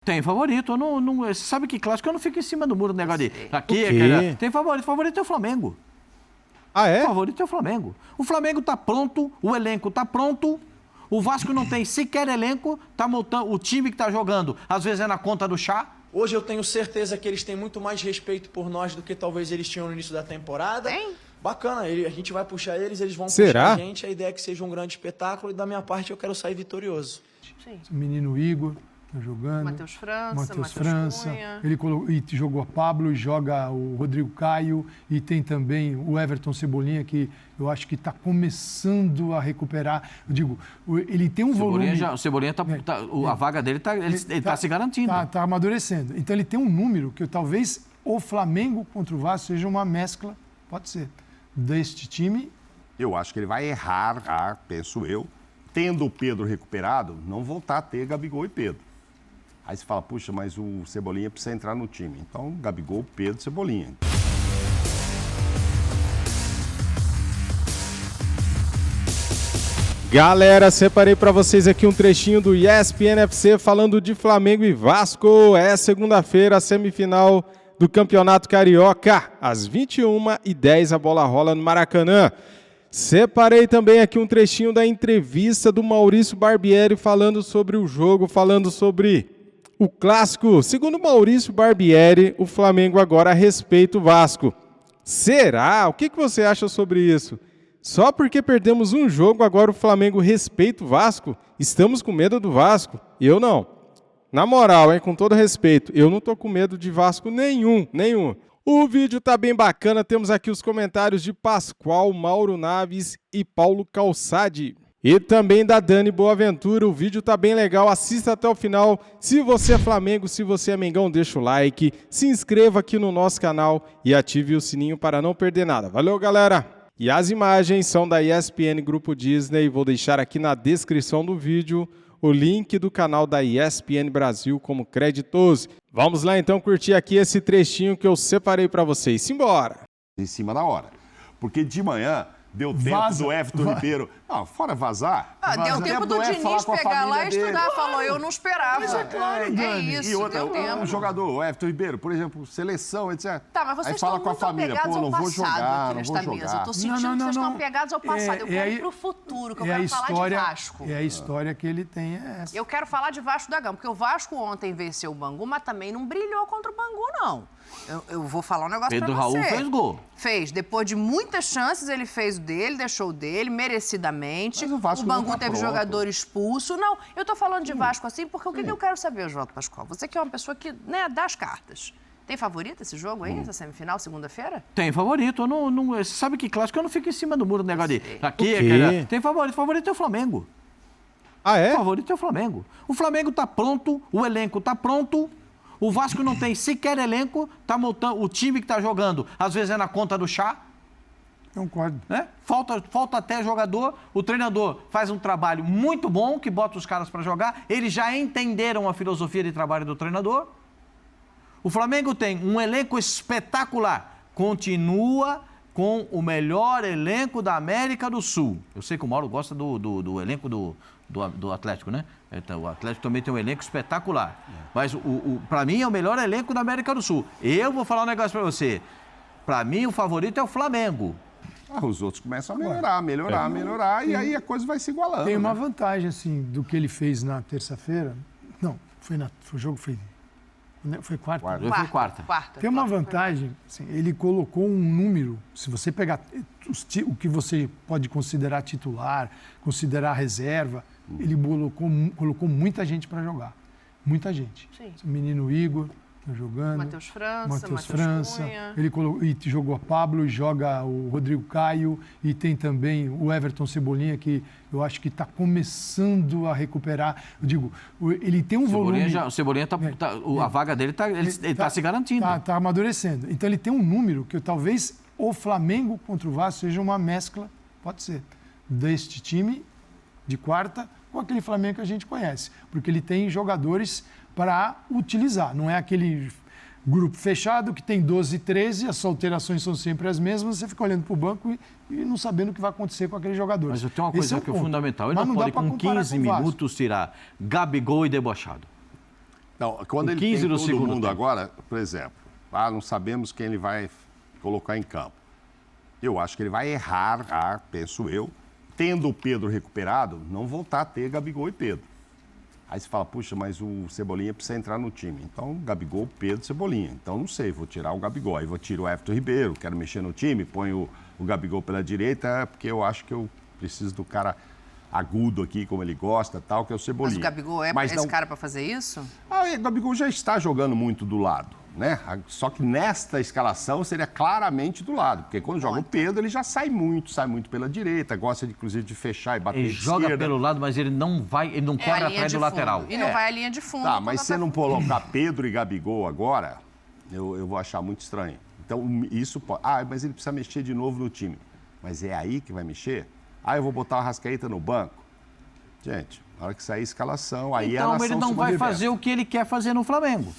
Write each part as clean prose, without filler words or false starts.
Tem favorito. Você sabe que clássico eu não fico em cima do muro do negócio de aqui, tem favorito. Favorito é o Flamengo. Ah, é? O favorito é o Flamengo. O Flamengo tá pronto, o elenco tá pronto. O Vasco não tem sequer elenco, tá montando o time que tá jogando, às vezes é na conta do chá. Hoje eu tenho certeza que eles têm muito mais respeito por nós do que talvez eles tinham no início da temporada. Tem? Bacana, a gente vai puxar eles vão Será? puxar a gente. A ideia é que seja um grande espetáculo e da minha parte eu quero sair vitorioso. Sim. O menino Igor tá jogando. Matheus França, Matheus França. Cunha. Ele e jogou a Pablo, joga o Rodrigo Caio e tem também o Everton Cebolinha, que eu acho que está começando a recuperar. Eu digo, ele tem um volume... O Cebolinha a vaga dele ele tá se garantindo. Tá amadurecendo. Então ele tem um número que talvez o Flamengo contra o Vasco seja uma mescla, pode ser, deste time. Eu acho que ele vai errar, penso eu, tendo o Pedro recuperado, não voltar a ter Gabigol e Pedro. Aí você fala, puxa, mas o Cebolinha precisa entrar no time. Então, Gabigol, Pedro, Cebolinha. Galera, separei para vocês aqui um trechinho do ESPN FC falando de Flamengo e Vasco. É segunda-feira, a semifinal do Campeonato Carioca. Às 21h10 a bola rola no Maracanã. Separei também aqui um trechinho da entrevista do Maurício Barbieri falando sobre o jogo, falando sobre o clássico. Segundo Maurício Barbieri, o Flamengo agora respeita o Vasco. Será? O que você acha sobre isso? Só porque perdemos um jogo, agora o Flamengo respeita o Vasco? Estamos com medo do Vasco? Eu não. Na moral, hein, com todo respeito, eu não tô com medo de Vasco nenhum. O vídeo tá bem bacana, temos aqui os comentários de Pascoal, Mauro Naves e Paulo Calçade. E também da Dani Boaventura, o vídeo tá bem legal, assista até o final. Se você é Flamengo, se você é Mengão, deixa o like, se inscreva aqui no nosso canal e ative o sininho para não perder nada. Valeu, galera! E as imagens são da ESPN Grupo Disney, vou deixar aqui na descrição do vídeo o link do canal da ESPN Brasil como créditos. Vamos lá então curtir aqui esse trechinho que eu separei para vocês. Simbora! Em cima da hora. Porque de manhã deu tempo do Everton Ribeiro. Não, fora vazar. Deu tempo do Diniz pegar lá e estudar. Falou, eu não esperava. Mas é claro, Dani. isso, E outra, deu tempo. o jogador, o Everton Ribeiro, por exemplo, seleção, etc. Tá, mas vocês aí fala estão com a muito família, apegados pô, ao não vou passado jogar, aqui não vou nesta mesa. Eu jogar. tô sentindo que vocês estão apegados ao passado. Eu quero ir pro futuro, que eu quero falar de Vasco. É a história que ele tem, é essa. Eu quero falar de Vasco da Gama, porque o Vasco ontem venceu o Bangu, mas também não brilhou contra o Bangu, não. Eu vou falar um negócio Pedro pra você. Raul fez gol. Fez. Depois de muitas chances, ele fez o dele, deixou o dele, merecidamente. Mas o Vasco não Bangu tá teve pronto. jogador expulso. Não, eu tô falando de Vasco assim, porque o que eu quero saber, Oswaldo Pascoal? Você que é uma pessoa que, dá as cartas. Tem favorito esse jogo aí, essa semifinal, segunda-feira? Tem favorito. Você sabe que clássico eu não fico em cima do muro do negócio de aqui, tem favorito. Favorito é o Flamengo. Ah, é? O favorito é o Flamengo. O Flamengo tá pronto, o elenco tá pronto. O Vasco não tem sequer elenco, tá montando o time que tá jogando, às vezes é na conta do chá. Concordo. Né? Falta até jogador, o treinador faz um trabalho muito bom, que bota os caras para jogar, eles já entenderam a filosofia de trabalho do treinador. O Flamengo tem um elenco espetacular, continua com o melhor elenco da América do Sul. Eu sei que o Mauro gosta do elenco do Atlético, né? Então, o Atlético também tem um elenco espetacular. Mas, para mim, é o melhor elenco da América do Sul. Eu vou falar um negócio para você. Para mim, o favorito é o Flamengo. Os outros começam a melhorar, e aí a coisa vai se igualando. Tem uma vantagem, assim, do que ele fez na terça-feira. Não, o jogo foi quarta. Foi quarta. Tem uma vantagem, assim, ele colocou um número, se você pegar o que você pode considerar titular, considerar reserva, ele colocou muita gente para jogar. Muita gente. Sim. O menino Igor tá jogando. Matheus França. Cunha. Ele jogou a Pablo, joga o Rodrigo Caio e tem também o Everton Cebolinha, que eu acho que está começando a recuperar. Eu digo, ele tem um volume... O Cebolinha a vaga dele ele tá se garantindo. Tá amadurecendo. Então ele tem um número que talvez o Flamengo contra o Vasco seja uma mescla, pode ser, deste time de quarta com aquele Flamengo que a gente conhece. Porque ele tem jogadores para utilizar. Não é aquele grupo fechado que tem 12 e 13, as alterações são sempre as mesmas, você fica olhando para o banco e não sabendo o que vai acontecer com aqueles jogadores. Mas eu tenho uma coisa que é fundamental. Ele não pode, com 15 minutos, tirar Gabigol e debochado. Não, quando Com ele 15 tem do todo segundo mundo tempo. agora, por exemplo, não sabemos quem ele vai colocar em campo. Eu acho que ele vai errar, penso eu, tendo o Pedro recuperado, não voltar a ter Gabigol e Pedro. Aí você fala, puxa, mas o Cebolinha precisa entrar no time. Então, Gabigol, Pedro, Cebolinha. Então, não sei, vou tirar o Gabigol. Aí vou tirar o Everton Ribeiro, quero mexer no time, ponho o Gabigol pela direita, porque eu acho que eu preciso do cara agudo aqui, como ele gosta, tal, que é o Cebolinha. Mas o Gabigol é Mas esse cara para fazer isso? o Gabigol já está jogando muito do lado, né? Só que nesta escalação seria claramente do lado, porque quando joga o Pedro, ele já sai muito pela direita, gosta, inclusive, de fechar e bater Ele de joga esquerda. pelo lado, mas ele não corre a linha atrás de do fundo. lateral. E não vai à linha de fundo. Tá, mas quando se não colocar Pedro e Gabigol agora, eu vou achar muito estranho. Então, isso pode... mas ele precisa mexer de novo no time. Mas é aí que vai mexer? Eu vou botar o Arrascaeta no banco. Gente, na hora que sair a escalação, aí a Então nação ele não vai sobrevive. fazer o que ele quer fazer no Flamengo.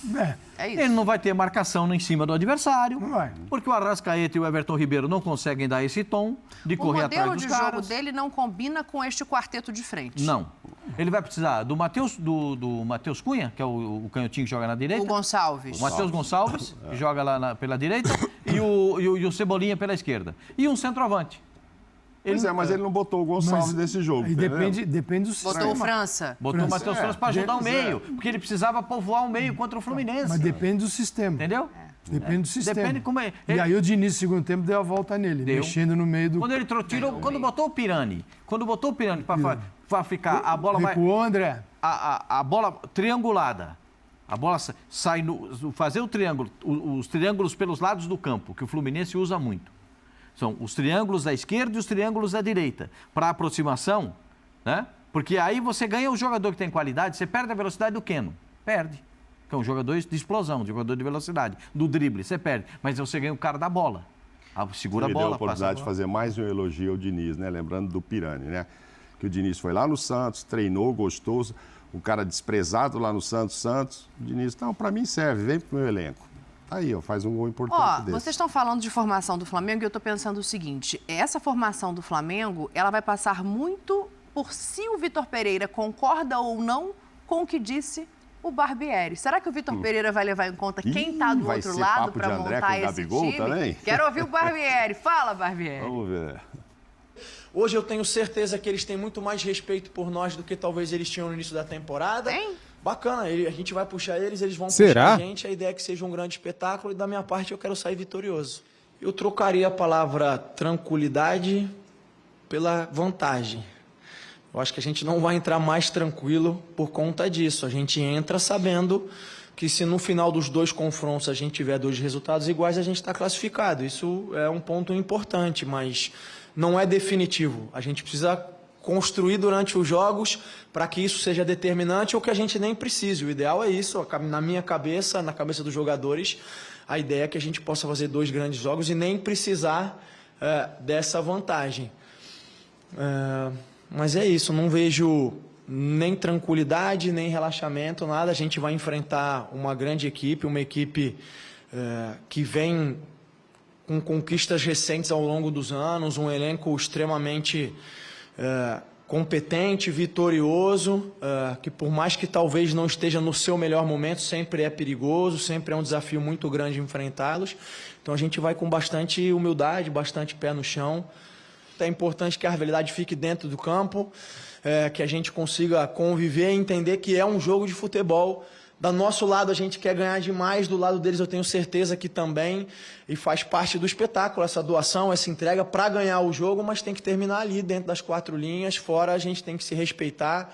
É isso. Ele não vai ter marcação em cima do adversário, Não vai. porque o Arrascaeta e o Everton Ribeiro não conseguem dar esse tom de O correr atrás modelo dos de caras. jogo dele não combina com este quarteto de frente. Não. Ele vai precisar do Matheus Cunha, que é o canhotinho que joga na direita. O Gonçalves. O Matheus Gonçalves, que joga lá pela direita, e o Cebolinha pela esquerda. E um centroavante. Mas ele não botou o Gonçalves nesse jogo. Aí entendeu? depende do sistema. Botou o França. Botou o Matheus França para ajudar o Pois é. meio, porque ele precisava povoar o meio contra o Fluminense. Mas depende do sistema. Entendeu? Depende do sistema. Depende como é. E aí o Diniz, no segundo tempo, deu a volta nele, Deu. mexendo no meio do... Quando ele tirou, quando botou o Pirani para ficar a bola mais Recuou, André. a bola triangulada. A bola sai fazer o triângulo, os triângulos pelos lados do campo, que o Fluminense usa muito. São os triângulos da esquerda e os triângulos da direita. Para aproximação, né? Porque aí você ganha o jogador que tem qualidade, você perde a velocidade do Keno. Perde. Que é um jogador de explosão, um jogador de velocidade. Do drible, você perde. Mas você ganha o cara da bola. Segura a Ele bola, deu a passa a oportunidade de bola. fazer mais um elogio ao Diniz, né? Lembrando do Pirani, né? Que o Diniz foi lá no Santos, treinou, gostoso. O cara desprezado lá no Santos. O Diniz, não, para mim serve, vem pro meu elenco. Tá aí, ó, faz um gol importante desse. Vocês estão falando de formação do Flamengo e eu estou pensando o seguinte, essa formação do Flamengo, ela vai passar muito por se o Vitor Pereira concorda ou não com o que disse o Barbieri. Será que o Vitor Pereira vai levar em conta quem está do vai outro ser lado papo para de André montar com esse Gabigol time? também? Quero ouvir o Barbieri. Fala, Barbieri. Vamos ver. Hoje eu tenho certeza que eles têm muito mais respeito por nós do que talvez eles tinham no início da temporada. Tem? Bacana, a gente vai puxar eles vão Será? puxar a gente. A ideia é que seja um grande espetáculo e da minha parte eu quero sair vitorioso. Eu trocaria a palavra tranquilidade pela vantagem. Eu acho que a gente não vai entrar mais tranquilo por conta disso. A gente entra sabendo que se no final dos dois confrontos a gente tiver dois resultados iguais, a gente está classificado. Isso é um ponto importante, mas não é definitivo. A gente precisa construir durante os jogos para que isso seja determinante ou que a gente nem precise. O ideal é isso, na minha cabeça, na cabeça dos jogadores, a ideia é que a gente possa fazer dois grandes jogos e nem precisar dessa vantagem. Mas é isso, não vejo nem tranquilidade, nem relaxamento, nada. A gente vai enfrentar uma grande equipe, uma equipe que vem com conquistas recentes ao longo dos anos, um elenco extremamente competente, vitorioso, que por mais que talvez não esteja no seu melhor momento, sempre é perigoso, sempre é um desafio muito grande enfrentá-los. Então a gente vai com bastante humildade, bastante pé no chão. É importante que a rivalidade fique dentro do campo, que a gente consiga conviver e entender que é um jogo de futebol. Do nosso lado a gente quer ganhar demais, do lado deles eu tenho certeza que também, e faz parte do espetáculo essa doação, essa entrega para ganhar o jogo, mas tem que terminar ali dentro das quatro linhas, fora a gente tem que se respeitar.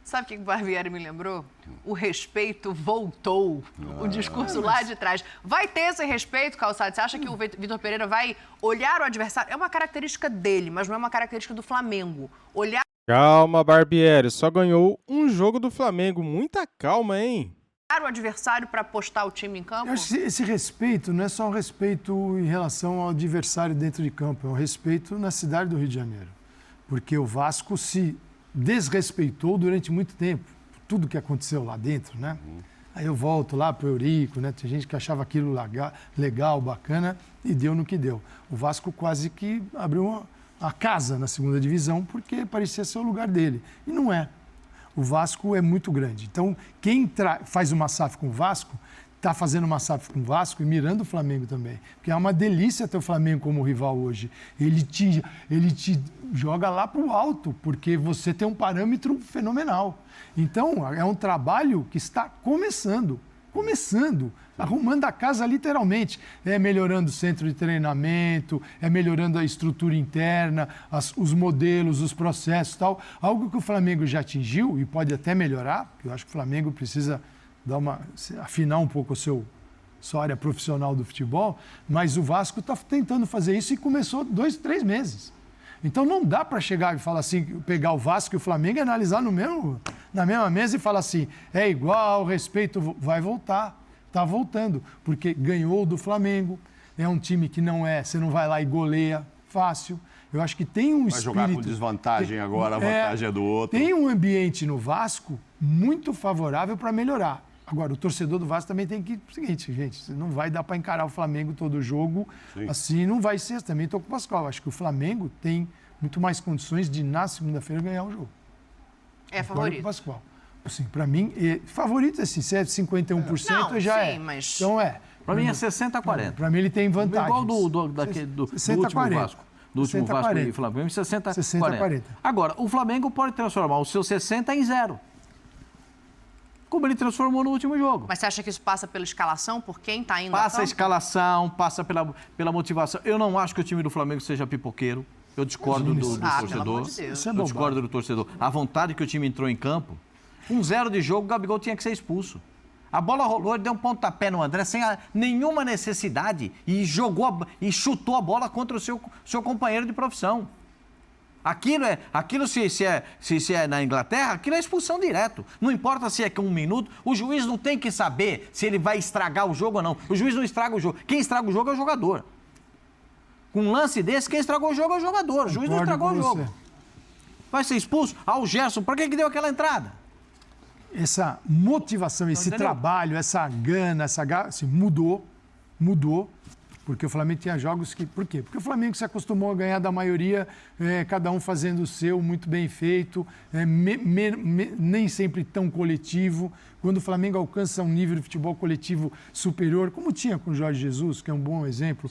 Sabe o que o Barbieri me lembrou? O respeito voltou. O discurso lá de trás. Vai ter esse respeito, Calçado? Você acha que o Vitor Pereira vai olhar o adversário? É uma característica dele, mas não é uma característica do Flamengo. Olhar Calma, Barbieri. Só ganhou um jogo do Flamengo. Muita calma, hein? o adversário para postar o time em campo? Eu acho que esse respeito não é só um respeito em relação ao adversário dentro de campo, é um respeito na cidade do Rio de Janeiro. Porque o Vasco se desrespeitou durante muito tempo, tudo que aconteceu lá dentro, né? Aí eu volto lá para o Eurico, né? Tem gente que achava aquilo legal, bacana, e deu no que deu. O Vasco quase que abriu a casa na segunda divisão, porque parecia ser o lugar dele. E não é. o Vasco é muito grande. Então, quem faz uma SAF com o Vasco, está fazendo uma SAF com o Vasco e mirando o Flamengo também. Porque é uma delícia ter o Flamengo como rival hoje. Ele te joga lá para o alto, porque você tem um parâmetro fenomenal. Então, é um trabalho que está começando, arrumando a casa literalmente. É melhorando o centro de treinamento, é melhorando a estrutura interna, os modelos, os processos e tal. Algo que o Flamengo já atingiu e pode até melhorar, porque eu acho que o Flamengo precisa afinar um pouco sua área profissional do futebol, mas o Vasco está tentando fazer isso e começou 2, 3 meses. Então não dá para chegar e falar assim, pegar o Vasco e o Flamengo e analisar na mesma mesa e falar assim, é igual, respeito, vai voltar. Está voltando, porque ganhou do Flamengo, é um time que você não vai lá e goleia fácil. Eu acho que tem um espírito... Vai jogar com desvantagem agora, a vantagem é do outro. Tem um ambiente no Vasco muito favorável para melhorar. Agora, o torcedor do Vasco também tem que... Seguinte, gente, não vai dar para encarar o Flamengo todo jogo, assim não vai ser. Também estou com o Pascoal. Acho que o Flamengo tem muito mais condições de, na segunda-feira, ganhar o jogo. É favorito. Com o Pascoal. Assim, para mim, favorito, assim, se é 51%, não, já sim, é. Mas... Então é. Para mim é 60-40. Para mim ele tem vantagem. Igual do último Vasco. Do último Vasco e Flamengo, 60-40. Agora, o Flamengo pode transformar o seu 60 em 0. Como ele transformou no último jogo. Mas você acha que isso passa pela escalação, por quem está indo Passa a escalação, passa pela motivação. Eu não acho que o time do Flamengo seja pipoqueiro. Eu discordo do torcedor. Pelo amor de Deus. Isso é Eu discordo do torcedor. A vontade que o time entrou em campo, 1-0 de jogo, o Gabigol tinha que ser expulso. A bola rolou, ele deu um pontapé no André sem nenhuma necessidade e chutou a bola contra o seu companheiro de profissão. Aquilo se é na Inglaterra, aquilo é expulsão direto. Não importa se é com 1 minuto, o juiz não tem que saber se ele vai estragar o jogo ou não. O juiz não estraga o jogo. Quem estraga o jogo é o jogador. Com um lance desse, quem estragou o jogo é o jogador. O juiz não estragou o jogo. Vai ser expulso? O Gerson, para que deu aquela entrada? Essa motivação, esse trabalho, essa gana, assim, mudou, porque o Flamengo tinha jogos que... Por quê? Porque o Flamengo se acostumou a ganhar da maioria, cada um fazendo o seu, muito bem feito, nem sempre tão coletivo. Quando o Flamengo alcança um nível de futebol coletivo superior, como tinha com o Jorge Jesus, que é um bom exemplo,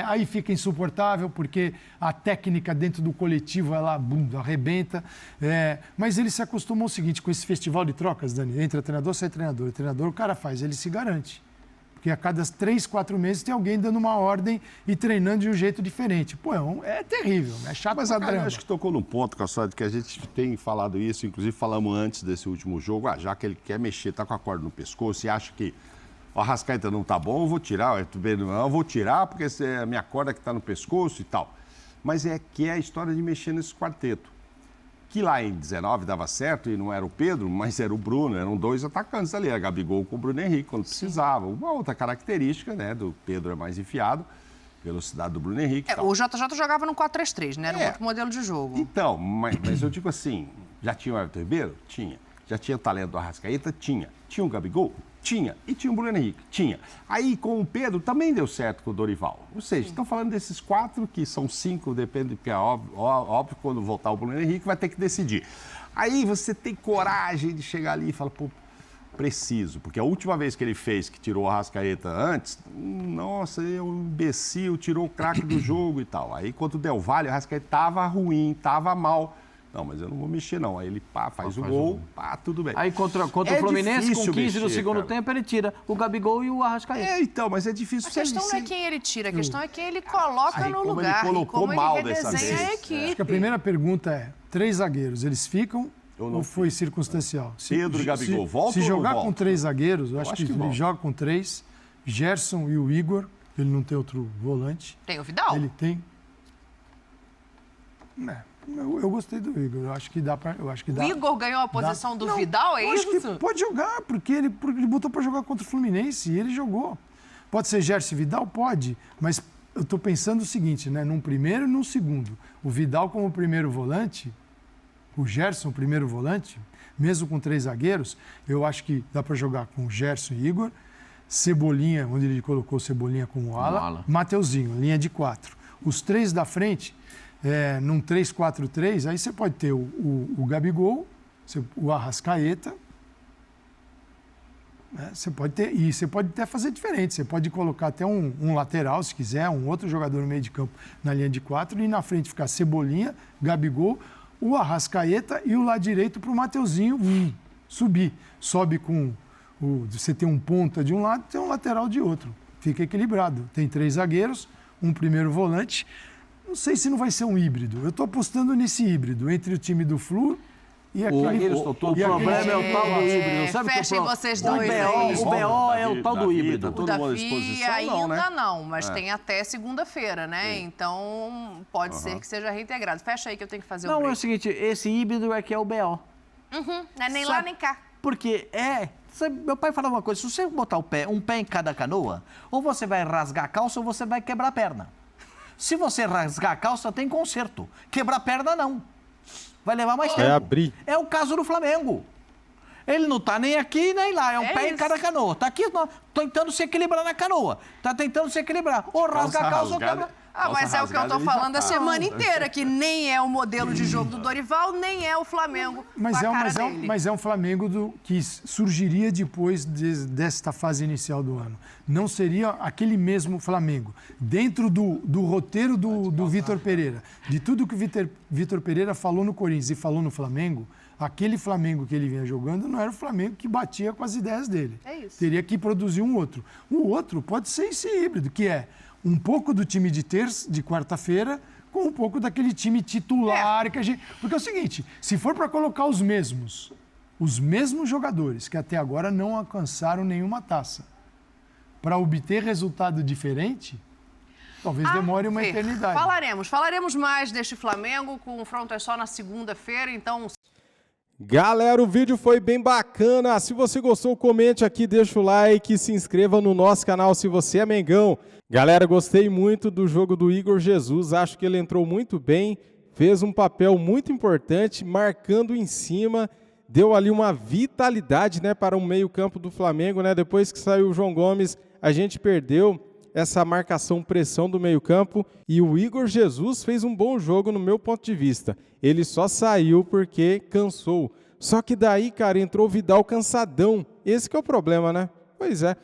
aí fica insuportável, porque a técnica dentro do coletivo, ela arrebenta. Mas ele se acostumou ao seguinte, com esse festival de trocas, Dani, entra treinador, sai treinador. O treinador, o cara faz, ele se garante. Porque a cada 3, 4 meses tem alguém dando uma ordem e treinando de um jeito diferente. Pô, é terrível, é chato. Mas pra agora caramba. acho que tocou num ponto, Calçado, que a gente tem falado isso, inclusive falamos antes desse último jogo, já que ele quer mexer, tá com a corda no pescoço e acha que o Arrascaeta não tá bom, eu vou tirar, eu vou tirar porque é a minha corda que tá no pescoço e tal. Mas é a história de mexer nesse quarteto. Que lá em 19 dava certo e não era o Pedro, mas era o Bruno, eram 2 atacantes ali, a Gabigol com o Bruno Henrique, quando precisava. Uma outra característica, né, do Pedro é mais enfiado, velocidade do Bruno Henrique. O JJ jogava no 4-3-3, né? Era um outro modelo de jogo. Então, mas eu digo assim, já tinha o Everton Ribeiro? Tinha. Já tinha o talento do Arrascaeta? Tinha. Tinha o Gabigol? Tinha. E tinha o Bruno Henrique? Tinha. Aí, com o Pedro, também deu certo com o Dorival. Ou seja, estão falando desses 4, que são 5, depende, porque é óbvio, quando voltar o Bruno Henrique, vai ter que decidir. Aí você tem coragem de chegar ali e falar, pô, preciso. Porque a última vez que ele fez, que tirou o Arrascaeta antes, nossa, um imbecil, tirou o craque do jogo e tal. Aí, quando o Del Valle, o Arrascaeta estava ruim, estava mal. Não, mas eu não vou mexer, não. Aí ele faz o gol, tudo bem. Aí contra o Fluminense, com 15 no segundo tempo, ele tira o Gabigol e o Arrascaeta. Então, mas é difícil. A questão não é quem ele tira, a questão é quem ele coloca no lugar. Ele colocou mal dessa vez. A equipe. Acho que a primeira pergunta é, 3 zagueiros, eles ficam ou foi circunstancial? Pedro e Gabigol, volta Se ou jogar não volta? com 3 zagueiros, eu acho que ele joga com 3, Gerson e o Igor, ele não tem outro volante. Tem o Vidal? Ele tem. Eu gostei do Igor, eu acho que dá para... O Igor ganhou a posição do Vidal, é isso? Acho que pode jogar, porque ele botou para jogar contra o Fluminense e ele jogou. Pode ser Gerson e Vidal? Pode, mas eu estou pensando o seguinte, né? Num primeiro e num segundo. O Vidal como primeiro volante, o Gerson primeiro volante, mesmo com 3 zagueiros, eu acho que dá para jogar com Gerson e Igor, Cebolinha, onde ele colocou Cebolinha como ala, Mateuzinho, linha de 4. Os 3 da frente... num 3-4-3, aí você pode ter o Gabigol, O Arrascaeta, né, você pode até fazer diferente. Você pode colocar até um lateral, se quiser, um outro jogador no meio de campo na linha de 4 e na frente ficar Cebolinha, Gabigol, o Arrascaeta e o lado direito para o Mateuzinho subir. Sobe com você tem um ponta de um lado, tem um lateral de outro. Fica equilibrado. Tem 3 zagueiros, um primeiro volante. Não sei se não vai ser um híbrido. Eu estou apostando nesse híbrido entre o time do Flu e aquele... O problema é o tal do híbrido. Sabe Fechem vocês dois. O BO é o tal do híbrido. O Davi ainda não, mas tem até segunda-feira, né? Então, pode ser que seja reintegrado. Fecha aí que eu tenho que fazer o break. Não, é o seguinte, esse híbrido é que é o BO. Não é nem lá nem cá. Porque meu pai falava uma coisa, se você botar um pé em cada canoa, ou você vai rasgar a calça ou você vai quebrar a perna. Se você rasgar a calça, tem conserto. Quebrar a perna, não. Vai levar mais tempo. Abrir. É o caso do Flamengo. Ele não tá nem aqui nem lá, é um pé em cada canoa. Tá aqui tentando se equilibrar na canoa. Tá tentando se equilibrar. Ou rasga a calça ou quebra. Mas é o que eu tô falando a semana inteira, que nem é o modelo de jogo do Dorival, nem é o Flamengo. Mas é um Flamengo que surgiria depois desta fase inicial do ano. Não seria aquele mesmo Flamengo. Dentro do roteiro do Vitor Pereira, de tudo que o Vitor Pereira falou no Corinthians e falou no Flamengo, aquele Flamengo que ele vinha jogando não era o Flamengo que batia com as ideias dele. É isso. Teria que produzir um outro. O outro pode ser esse híbrido, que é um pouco do time de quarta-feira, com um pouco daquele time titular que a gente... Porque é o seguinte, se for para colocar os mesmos jogadores que até agora não alcançaram nenhuma taça, para obter resultado diferente, talvez demore uma eternidade. Falaremos mais deste Flamengo, com o confronto é só na segunda-feira, então... Galera, o vídeo foi bem bacana. Se você gostou, comente aqui, deixa o like e se inscreva no nosso canal se você é Mengão. Galera, gostei muito do jogo do Igor Jesus. Acho que ele entrou muito bem, fez um papel muito importante, marcando em cima, deu ali uma vitalidade, né, para o meio-campo do Flamengo, né? Depois que saiu o João Gomes, a gente perdeu essa marcação-pressão do meio-campo e o Igor Jesus fez um bom jogo no meu ponto de vista. Ele só saiu porque cansou. Só que daí, cara, entrou o Vidal cansadão. Esse que é o problema, né? Pois é.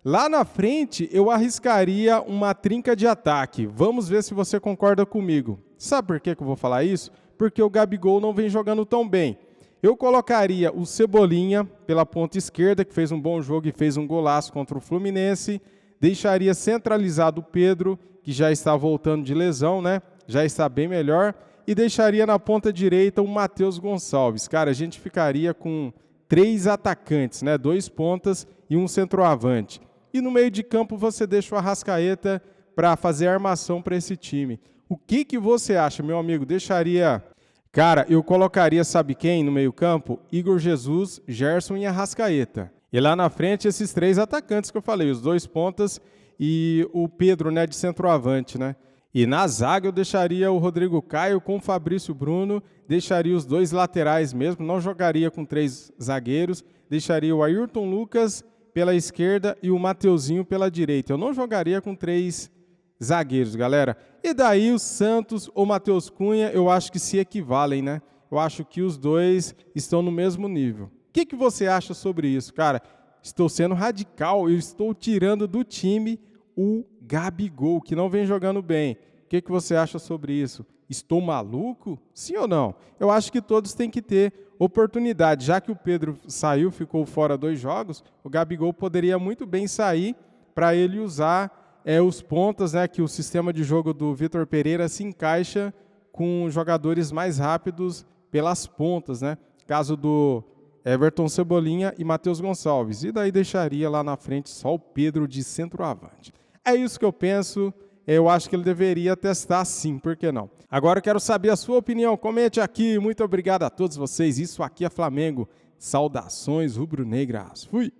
Lá na frente, eu arriscaria uma trinca de ataque. Vamos ver se você concorda comigo. Sabe por que eu vou falar isso? Porque o Gabigol não vem jogando tão bem. Eu colocaria o Cebolinha pela ponta esquerda, que fez um bom jogo e fez um golaço contra o Fluminense. Deixaria centralizado o Pedro, que já está voltando de lesão, né? Já está bem melhor. E deixaria na ponta direita o Matheus Gonçalves. Cara, a gente ficaria com 3 atacantes, né? 2 pontas e um centroavante. E no meio de campo você deixa o Arrascaeta para fazer armação para esse time. O que você acha, meu amigo? Deixaria... Cara, eu colocaria, sabe quem no meio campo? Igor Jesus, Gerson e Arrascaeta. E lá na frente, esses 3 atacantes que eu falei, os 2 pontas e o Pedro, né, de centroavante, né? E na zaga eu deixaria o Rodrigo Caio com o Fabrício Bruno, deixaria os 2 laterais mesmo, não jogaria com 3 zagueiros, deixaria o Ayrton Lucas pela esquerda e o Mateuzinho pela direita. Eu não jogaria com 3 zagueiros, galera. E daí o Santos ou Matheus Cunha, eu acho que se equivalem, né? Eu acho que os 2 estão no mesmo nível. O que você acha sobre isso? Cara, estou sendo radical, eu estou tirando do time o Gabigol, que não vem jogando bem. O que você acha sobre isso? Estou maluco? Sim ou não? Eu acho que todos têm que ter oportunidade. Já que o Pedro saiu, ficou fora 2 jogos, o Gabigol poderia muito bem sair para ele usar os pontas, né, que o sistema de jogo do Vitor Pereira se encaixa com jogadores mais rápidos pelas pontas, né? Caso do Everton Cebolinha e Matheus Gonçalves. E daí deixaria lá na frente só o Pedro de centroavante. É isso que eu penso. Eu acho que ele deveria testar sim, por que não? Agora eu quero saber a sua opinião. Comente aqui. Muito obrigado a todos vocês. Isso aqui é Flamengo. Saudações rubro-negras. Fui!